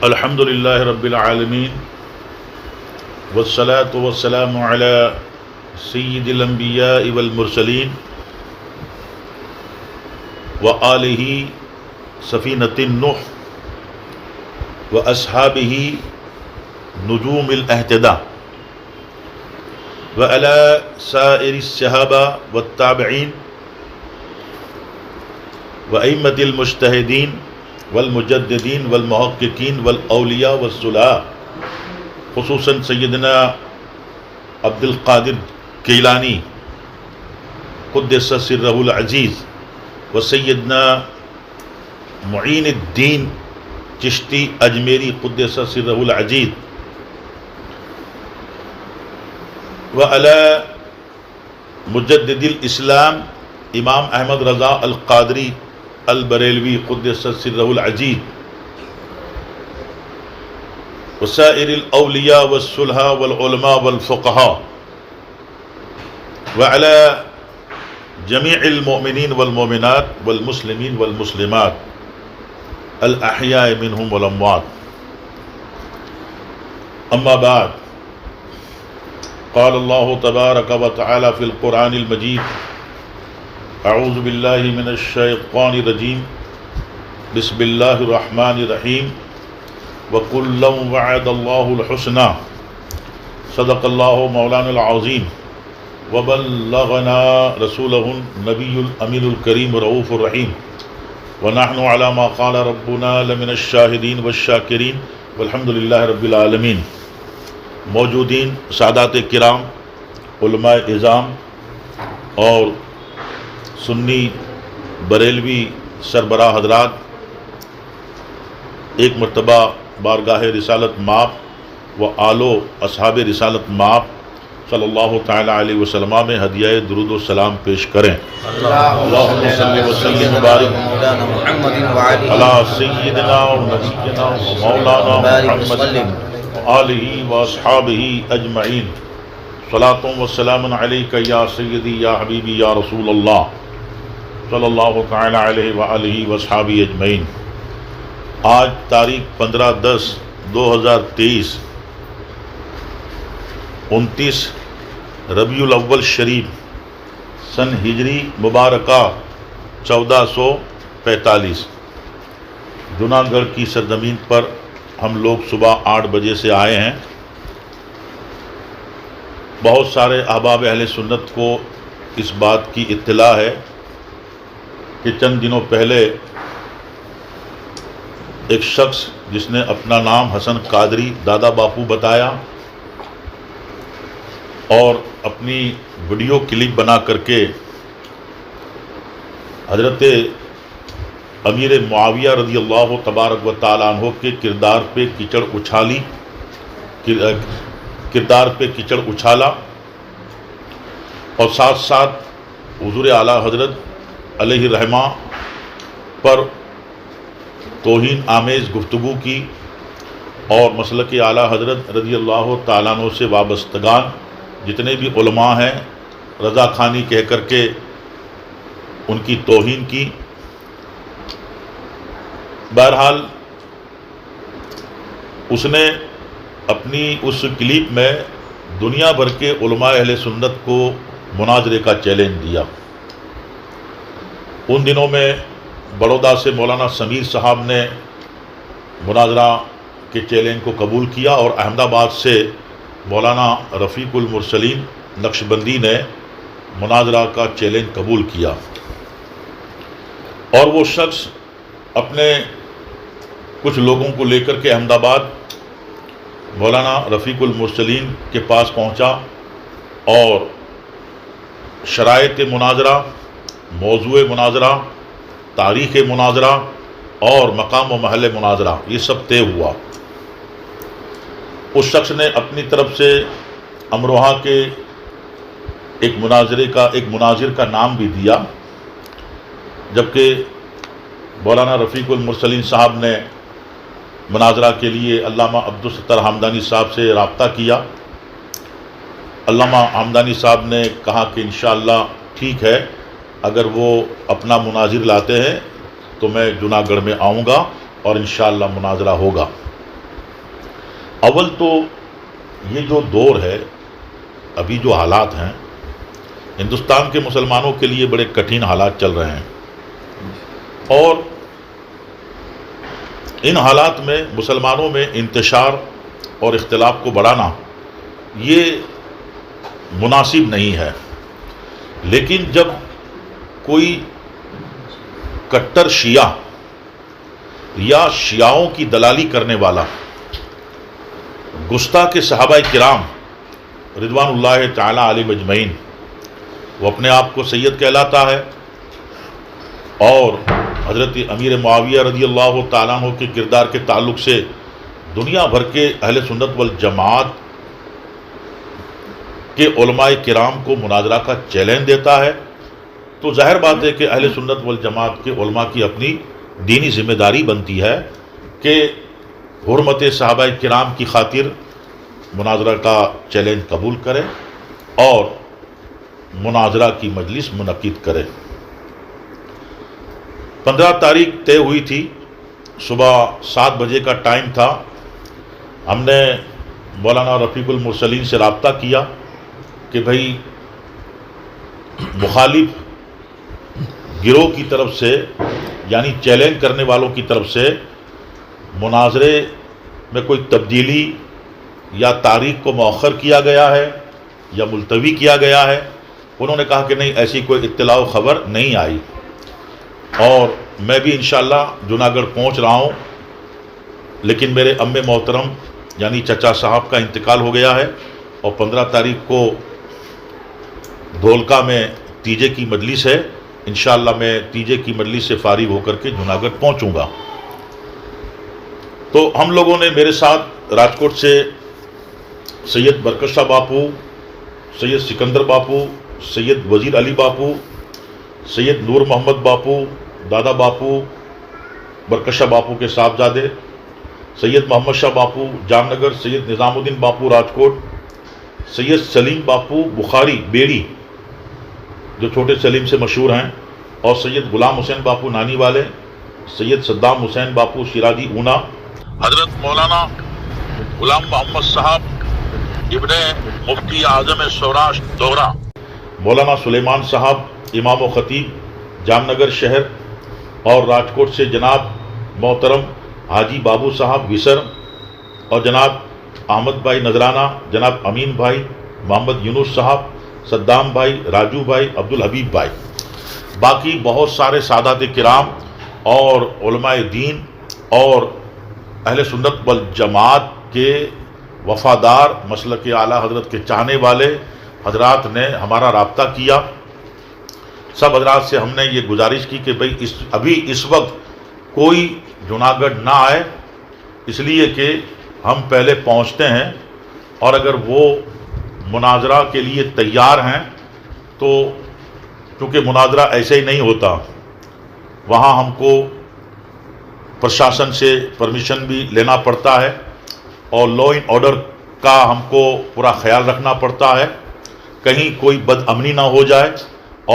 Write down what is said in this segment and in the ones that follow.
الحمد للہ رب العالمین والصلاة والسلام علی سید الانبیاء والمرسلین وآلہ سفینۃ النوح واصحابہ نجوم الاہتداء وعلی سائر الصحابہ والتابعین وأئمة المجتہدین والمجددین والمحققین والاولیاء والصلاح، خصوصاً سیدنا عبد القادر کیلانی قدس سرہ العزیز و سیدنا معین الدین چشتی اجمیری قدس سرہ العزیز وعلی مجدد الاسلام امام احمد رضا القادری البریلوی قدس سرہ العزیز وسائر الاولیاء والصلحاء والعلماء والفقہاء وعلى جميع المؤمنین والمؤمنات والمسلمین والمسلمات الاحیاء منهم والاموات، اما بعد، قال اللہ تبارک وتعالی فی القرآن المجید: اعوذ باللہ من الشیطان الرجیم، بسم اللہ الرحمن الرحیم، وَكُلًّا وَعَدَ اللَّهُ الْحُسْنَى، صدق اللہ مولانا العظیم، وبلغنا رسولہ النبی الامین الکریم رؤوف الرحیم، ونحن علی ما قال ربنا لمن الشاہدین والشاکرین والحمد للہ رب العالمین۔ موجودین سادات کرام، علماء اعظام اور سنی بریلوی سربراہ حضرات، ایک مرتبہ بارگاہ رسالت مآب و آل و اصحاب رسالت مآب صلی اللہ تعالی علیہ وسلم میں ہدیہ درود و سلام پیش کریں۔ اللہم صلی وسلم وبارک علی سیدنا و نبینا و مولانا محمد و آلہ و اصحابہ اجمعین، صلاۃ و سلام علیک یا سیدی یا حبیبی یا رسول اللہ صلی اللہ تعالی علیہ وآلہ واصحابہ اجمعین۔ آج تاریخ 15/10/2023 29 ربیع الاول شریف سن ہجری مبارکہ 1445، جناح گڑھ کی سرزمین پر ہم لوگ صبح 8 بجے سے آئے ہیں۔ بہت سارے احباب اہل سنت کو اس بات کی اطلاع ہے کہ چند دنوں پہلے ایک شخص جس نے اپنا نام حسن قادری دادا باپو بتایا اور اپنی ویڈیو کلپ بنا کر کے حضرت امیر معاویہ رضی اللہ تبارک و تعالیٰ عنہ کے کردار پہ کچڑ اچھالا اور ساتھ ساتھ حضور اعلیٰ حضرت علیہ رحمہ پر توہین آمیز گفتگو کی، اور مسلک اعلیٰ حضرت رضی اللہ تعالیٰ عنہ سے وابستگان جتنے بھی علماء ہیں رضا خانی کہہ کر کے ان کی توہین کی۔ بہرحال اس نے اپنی اس کلپ میں دنیا بھر کے علماء اہل سنت کو مناظرے کا چیلنج دیا۔ ان دنوں میں بڑودہ سے مولانا سمیر صاحب نے مناظرہ کے چیلنج کو قبول کیا، اور احمد آباد سے مولانا رفیق المرسلین نقشبندی نے مناظرہ کا چیلنج قبول کیا، اور وہ شخص اپنے کچھ لوگوں کو لے کر کے احمد آباد مولانا رفیق المرسلین کے پاس پہنچا اور شرائط مناظرہ، موضوع مناظرہ، تاریخ مناظرہ اور مقام و محل مناظرہ یہ سب طے ہوا۔ اس شخص نے اپنی طرف سے امروہہ کے ایک مناظر کا نام بھی دیا، جبکہ مولانا رفیق المرسلین صاحب نے مناظرہ کے لیے علامہ عبدالستار حمدانی صاحب سے رابطہ کیا۔ علامہ حمدانی صاحب نے کہا کہ انشاءاللہ ٹھیک ہے، اگر وہ اپنا مناظر لاتے ہیں تو میں جناح گڑھ میں آؤں گا اور انشاءاللہ مناظرہ ہوگا۔ اول تو یہ جو دور ہے، ابھی جو حالات ہیں ہندوستان کے مسلمانوں کے لیے بڑے کٹھن حالات چل رہے ہیں، اور ان حالات میں مسلمانوں میں انتشار اور اختلاف کو بڑھانا یہ مناسب نہیں ہے۔ لیکن جب کوئی کٹر شیعہ یا شیعوں کی دلالی کرنے والا گستاخ صحابہ کرام رضوان اللہ تعالی علیہ مجمعین، وہ اپنے آپ کو سید کہلاتا ہے اور حضرت امیر معاویہ رضی اللہ تعالیٰ عنہ کے کردار کے تعلق سے دنیا بھر کے اہل سنت والجماعت کے علماء کرام کو مناظرہ کا چیلنج دیتا ہے، تو ظاہر بات ہے کہ اہل سنت والجماعت کے علماء کی اپنی دینی ذمہ داری بنتی ہے کہ حرمت صحابہ کرام کی خاطر مناظرہ کا چیلنج قبول کرے اور مناظرہ کی مجلس منعقد کرے۔ 15 تاریخ طے ہوئی تھی، صبح 7 بجے کا ٹائم تھا۔ ہم نے مولانا رفیق المرسلین سے رابطہ کیا کہ بھائی مخالف گروہ کی طرف سے، یعنی چیلنج کرنے والوں کی طرف سے مناظرے میں کوئی تبدیلی یا تاریخ کو مؤخر کیا گیا ہے یا ملتوی کیا گیا ہے۔ انہوں نے کہا کہ نہیں، ایسی کوئی اطلاع و خبر نہیں آئی، اور میں بھی انشاءاللہ جوناگڑھ پہنچ رہا ہوں، لیکن میرے ام محترم یعنی چچا صاحب کا انتقال ہو گیا ہے، اور 15 تاریخ کو دھولکا میں تیجے کی مجلس ہے۔ انشاءاللہ میں تیجے کی مجلس سے فارغ ہو کر کے جوناگڑھ پہنچوں گا۔ تو ہم لوگوں نے، میرے ساتھ راجکوٹ سے سید برکت شاہ باپو، سید سکندر باپو، سید وزیر علی باپو، سید نور محمد باپو، دادا باپو برکت شاہ باپو کے صاحبزادے، سید محمد شاہ باپو جام نگر، سید نظام الدین باپو راجکوٹ، سید سلیم باپو بخاری بیڑی جو چھوٹے سلیم سے مشہور ہیں، اور سید غلام حسین باپو نانی والے، سید صدام حسین باپو شیرازی اونا، حضرت مولانا غلام محمد صاحب ابن مفتی اعظم سوراشٹر دوہرہ، مولانا سلیمان صاحب امام و خطیب جام نگر شہر، اور راجکوٹ سے جناب محترم حاجی بابو صاحب وسر، اور جناب احمد بھائی نذرانہ، جناب امین بھائی، محمد یونس صاحب، صدام بھائی، راجو بھائی، عبدالحبیب بھائی، باقی بہت سارے سادات کرام اور علماء دین اور اہل سنت والجماعت کے وفادار مسلک اعلیٰ حضرت کے چاہنے والے حضرات نے ہمارا رابطہ کیا۔ سب حضرات سے ہم نے یہ گزارش کی کہ بھئی ابھی اس وقت کوئی جوناگڑھ نہ آئے، اس لیے کہ ہم پہلے پہنچتے ہیں، اور اگر وہ مناظرہ کے لیے تیار ہیں تو چونکہ مناظرہ ایسے ہی نہیں ہوتا، وہاں ہم کو پرشاسن سے پرمیشن بھی لینا پڑتا ہے، اور لا اینڈ آرڈر کا ہم کو پورا خیال رکھنا پڑتا ہے، کہیں کوئی بد امنی نہ ہو جائے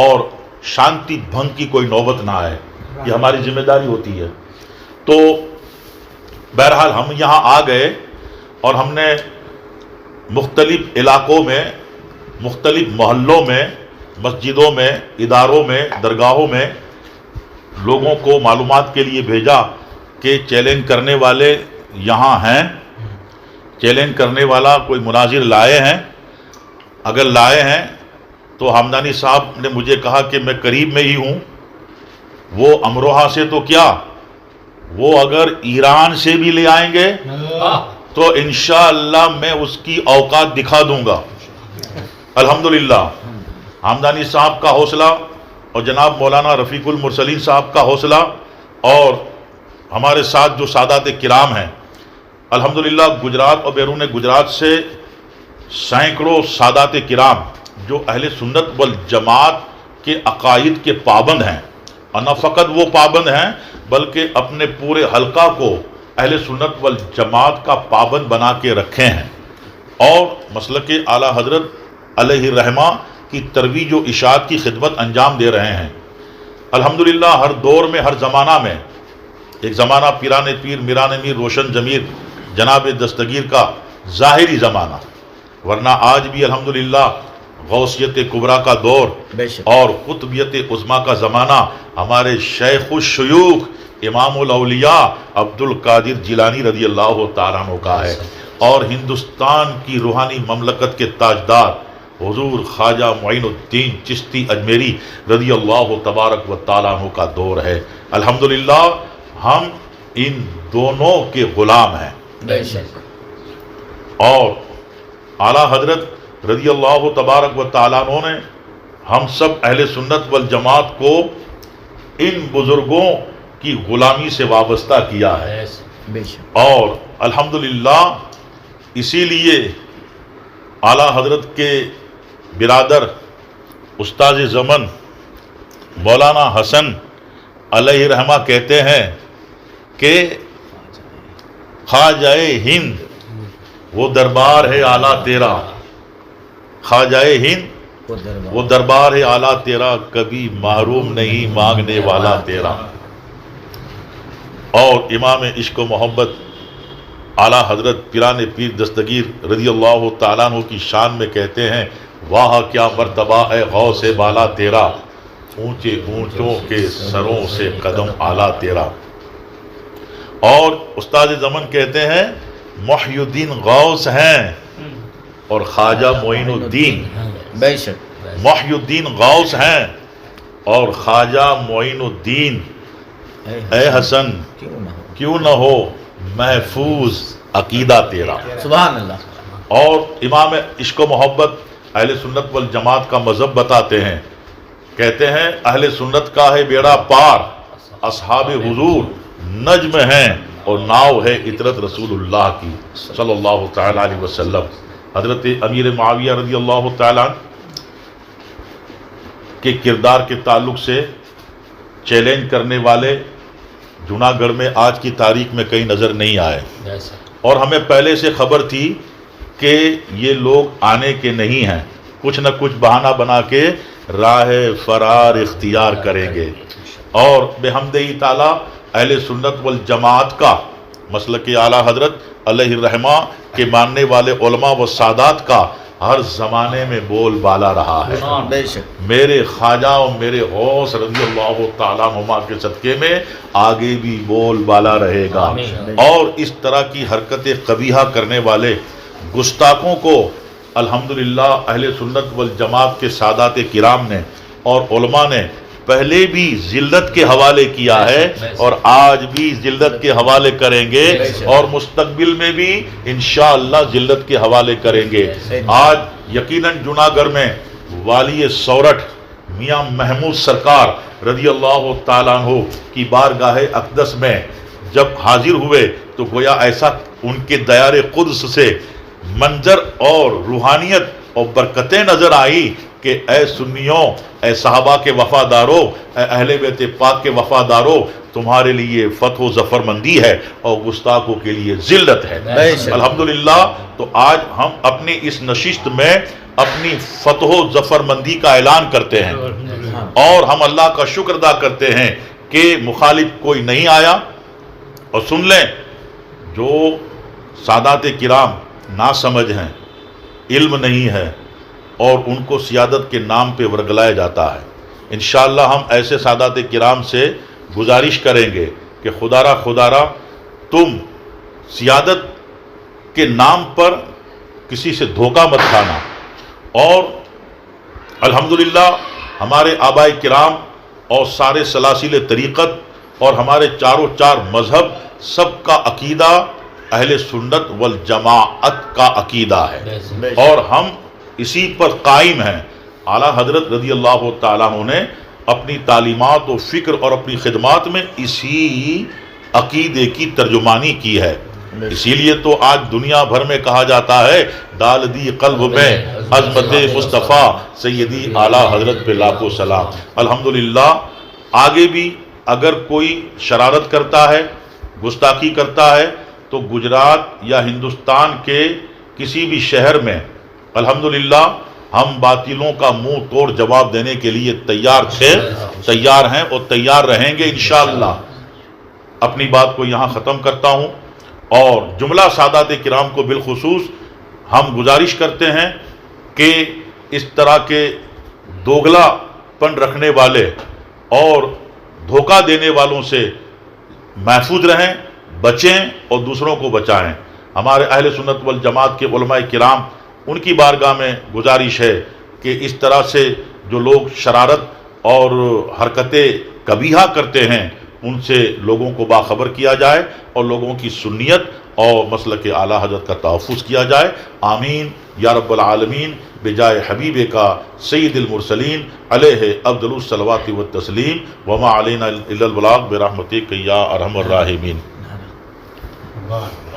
اور شانتی بھنگ کی کوئی نوبت نہ آئے، یہ ہماری ذمہ داری ہوتی ہے۔ تو بہرحال ہم یہاں آ گئے، اور ہم نے مختلف علاقوں میں، مختلف محلوں میں، مسجدوں میں، اداروں میں، درگاہوں میں لوگوں کو معلومات کے لیے بھیجا کہ چیلنج کرنے والے یہاں ہیں، چیلنج کرنے والا کوئی مناظر لائے ہیں، اگر لائے ہیں تو حمدانی صاحب نے مجھے کہا کہ میں قریب میں ہی ہوں، وہ امروہہ سے تو کیا، وہ اگر ایران سے بھی لے آئیں گے تو انشاءاللہ میں اس کی اوقات دکھا دوں گا۔ الحمدللہ حمدانی صاحب کا حوصلہ اور جناب مولانا رفیق المرسلین صاحب کا حوصلہ اور ہمارے ساتھ جو سادات کرام ہیں، الحمدللہ گجرات اور بیرون گجرات سے سینکڑوں سادات کرام جو اہل سنت والجماعت کے عقائد کے پابند ہیں، اور نہ فقط وہ پابند ہیں بلکہ اپنے پورے حلقہ کو اہل سنت والجماعت کا پابند بنا کے رکھے ہیں، اور مسلک اعلیٰ حضرت علیہ الرحمہ کی ترویج و اشاعت کی خدمت انجام دے رہے ہیں۔ الحمدللہ ہر دور میں، ہر زمانہ میں، ایک زمانہ پیران پیر، میران میر، روشن ضمیر جناب دستگیر کا ظاہری زمانہ، ورنہ آج بھی الحمدللہ غوثیت کبریٰ کا دور اور قطبیت عظمیٰ کا زمانہ ہمارے شیخ الشیوخ امام الاولیاء عبد القادر جیلانی رضی اللہ تعالیٰ عنہ کا ہے، اور ہندوستان کی روحانی مملکت کے تاجدار حضور خواجہ معین الدین چشتی اجمیری رضی اللہ تبارک و تعالیٰ عنہ کا دور ہے۔ الحمدللہ ہم ان دونوں کے غلام ہیں، اور اعلیٰ حضرت رضی اللہ تبارک و تعالیٰ عنہ نے ہم سب اہل سنت والجماعت کو ان بزرگوں کی غلامی سے وابستہ کیا ہے، اور الحمدللہ اسی لیے اعلیٰ حضرت کے برادر استاد زمن مولانا حسن علیہ رحمہ کہتے ہیں کہ خواجہ ہند وہ دربار ہے اعلیٰ تیرا، خواجہ ہند وہ دربار ہے اعلیٰ تیرا، کبھی محروم نہیں مانگنے والا تیرا۔ اور امام عشق و محبت اعلیٰ حضرت پیران پیر دستگیر رضی اللہ تعالیٰ عنہ کی شان میں کہتے ہیں، واہ کیا مرتبہ ہے غوث بالا تیرا، اونچے اونچوں کے سروں سے قدم اعلیٰ تیرا۔ اور استاد زمن کہتے ہیں محی الدین غوث ہیں اور خواجہ معین الدین، محی الدین غوث ہیں اور خواجہ معین الدین، اے حسن کیوں نہ ہو محفوظ عقیدہ تیرا۔ سبحان اللہ۔ اور امام عشق و محبت اہل سنت والجماعت کا مذہب بتاتے ہیں، کہتے ہیں اہل سنت کا ہے بیڑا پار، اصحاب حضور نجم ہیں اور ناؤ ہے عطرت رسول اللہ کی صلی اللہ تعالیٰ علیہ وسلم۔ حضرت امیر معاویہ رضی اللہ تعالیٰ کے کردار کے تعلق سے چیلنج کرنے والے جوناگڑھ میں آج کی تاریخ میں کہیں نظر نہیں آئے، اور ہمیں پہلے سے خبر تھی کہ یہ لوگ آنے کے نہیں ہیں، کچھ نہ کچھ بہانہ بنا کے راہ فرار اختیار کریں گے، اور بحمدہ تعالیٰ اہل سنت والجماعت کا مسلک اعلیٰ حضرت علیہ الرحمہ کے ماننے والے علماء و سادات کا ہر زمانے میں بول بالا رہا ہے۔ میرے خواجہ اور میرے غوث رضی اللہ تعالیٰ عنہ کے صدقے میں آگے بھی بول بالا رہے گا، اور اس طرح کی حرکت قبیحہ کرنے والے گستاخوں کو الحمدللہ اہل سنت والجماعت کے سادات کرام نے اور علماء نے پہلے بھی ذلت کے حوالے کیا ہے، اور آج بھی ذلت کے حوالے کریں گے، اور مستقبل میں بھی انشاءاللہ ذلت کے حوالے کریں گے۔ آج یقیناً جوناگڑھ میں والی سورٹھ میاں محمود سرکار رضی اللہ تعالیٰ عنہ کی بارگاہ اقدس میں جب حاضر ہوئے تو گویا ایسا ان کے دیار قدس سے منظر اور روحانیت اور برکتیں نظر آئی کہ اے سنیوں، اے صحابہ کے وفاداروں، اے اہل بیت پاک کے وفاداروں، تمہارے لیے فتح و ظفر مندی ہے اور گستاخوں کے لیے ذلت ہے۔ الحمدللہ تو آج ہم اپنی اس نشست میں اپنی فتح و ظفر مندی کا اعلان کرتے ہیں، اور ہم اللہ کا شکر ادا کرتے ہیں کہ مخالف کوئی نہیں آیا۔ اور سن لیں، جو سادات کرام ناسمجھ ہیں، علم نہیں ہے، اور ان کو سیادت کے نام پہ ورگلایا جاتا ہے، انشاءاللہ ہم ایسے سادات کرام سے گزارش کریں گے کہ خدا را تم سیادت کے نام پر کسی سے دھوکہ مت کھانا۔ اور الحمدللہ ہمارے آباء کرام اور سارے سلاسل طریقت اور ہمارے چاروں چار مذہب سب کا عقیدہ اہل سنت والجماعت کا عقیدہ ہے، اور ہم اسی پر قائم ہیں۔ اعلیٰ حضرت رضی اللہ تعالیٰ عنہ نے اپنی تعلیمات و فکر اور اپنی خدمات میں اسی عقیدے کی ترجمانی کی ہے، اسی لیے تو آج دنیا بھر میں کہا جاتا ہے ڈال دی قلب میں عظمت مصطفیٰ سیدی اعلیٰ حضرت پہ لاکھوں سلام۔ الحمدللہ آگے بھی اگر کوئی شرارت کرتا ہے، گستاخی کرتا ہے، تو گجرات یا ہندوستان کے کسی بھی شہر میں الحمدللہ ہم باطلوں کا منہ توڑ جواب دینے کے لیے تیار تھے، تیار ہیں اور تیار رہیں گے انشاءاللہ۔ اپنی بات کو یہاں ختم کرتا ہوں۔ اور جملہ سادات کرام کو بالخصوص ہم گزارش کرتے ہیں کہ اس طرح کے دوگلا پن رکھنے والے اور دھوکہ دینے والوں سے محفوظ رہیں، بچیں اور دوسروں کو بچائیں۔ ہمارے اہل سنت والجماعت کے علماء کرام، ان کی بارگاہ میں گزارش ہے کہ اس طرح سے جو لوگ شرارت اور حرکتیں قبیحہ کرتے ہیں ان سے لوگوں کو باخبر کیا جائے اور لوگوں کی سنیت اور مسلک اعلیٰ حضرت کا تحفظ کیا جائے۔ آمین یا رب العالمین، بجائے حبیب کا سید المرسلین علیہ افضل الصلوات والتسلیم، وما علینا الا البلاغ برحمتک یا ارحم الراحمین۔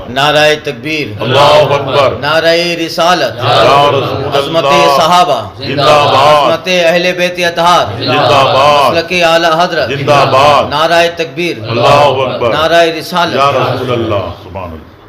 نعرہ تکبیر، اللہ اکبر، نعرہ رسالت، یا رسول عظمت اللہ، صحابہ، زندہ باد، عظمت اہل بیت اطہار، زندہ باد، مسلک اعلیٰ حضرت، زندہ باد، نعرہ تکبیر، اللہ اکبر، نعرہ رسالت، یا رسول اللہ، سبحان اللہ۔